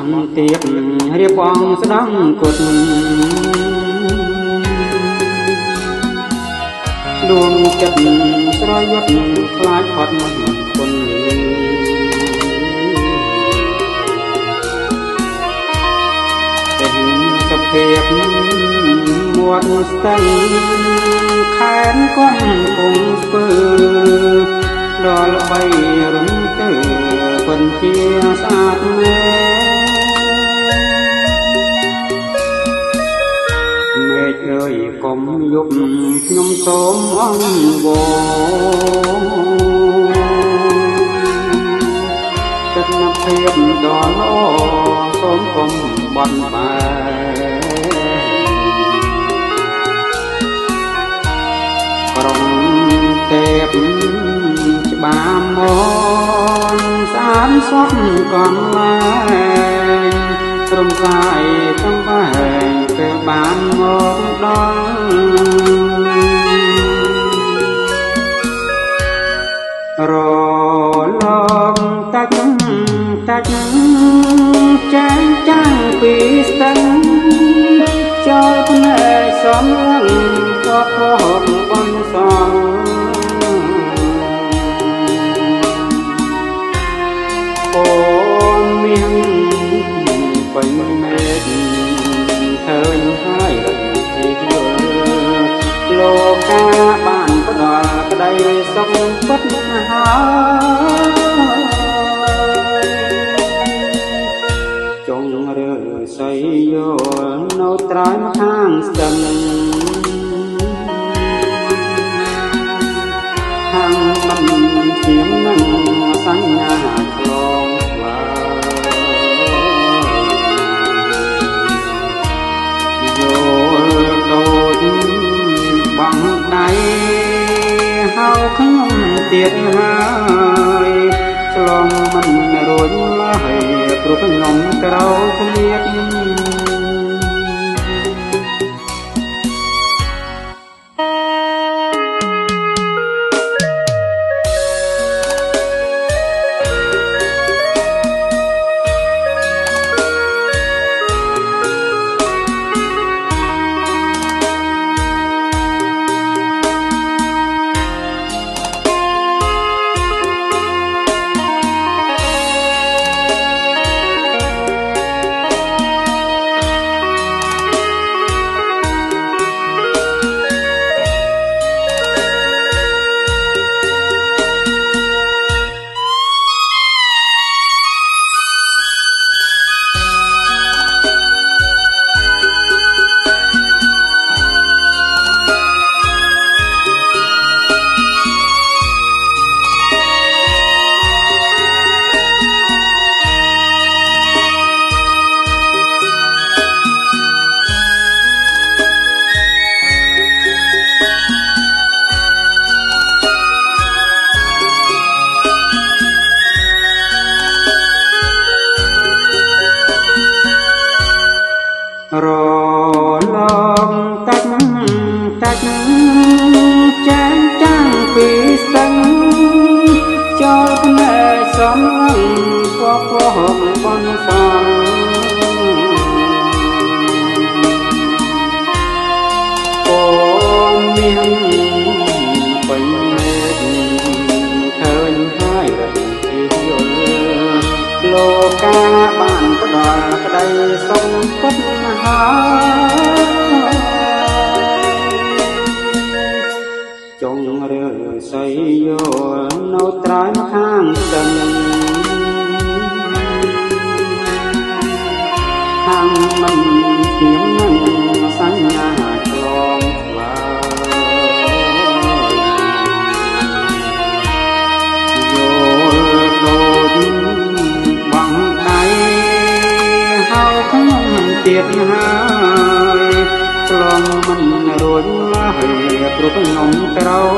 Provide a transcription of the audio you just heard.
បងទៀតរៀបបងស្ដាំគុតដួងចិត្តស្រយុតខ្លាចផុតគុណเป็นសុភាពមួតស្ទឹងខែនគំគង់ស្ពើដល់បីរំទើពិនជាស្អាតមែមេឃអើយកុំយប់ខ្ញុំសូមអង្វរចិត្តនភាពដ៏ល្អសូមកុំបន់បែក្រុងទេពច្បាមមស្អាតសុខកំលែងត្រឹមកាយសំវែងពេលបានមកដល់រលងតាច់តាច់ចាញ់ចាំងពីស្ទឹងចូលភ្នែកសំឡឹងក៏ខកបនសងអូនមានពេញមេឃឃើញហើយទីយល់លោកកាបានផ្ដល់ក្តីសុខពិតហើយចុងរឿងស័យយល់នៅត្រើយខាងស្ទឹងខាងមិនជានឹងសញ្ញាខ្លងស្វាយល់ដូចបងដៃហៅខ្ញុំទៀតហើយឆ្លងមិនរួចឡើយព្រោះខ្ញុំក្រោកឃ្លាតរលងតាច់ចាញ់ចាំងពីស្ទឹងចូលភ្នែកសំឡឹងក៏ខកបនសងអូនមានពេញមេឃឃើញហើយទីយល់លោកកាបានផ្ដល់ក្តីសុខពិតហើយចុងរឿងស័យយល់នៅត្រើយខាងស្ទឹងខាងមិនជានឹងសញ្ញាឆ្លងស្វាយល់ដូចបងដៃហៅខ្ញុំទៀតហើយឆ្លងមិនរួចឡើយព្រោះខ្ញុំក្រោក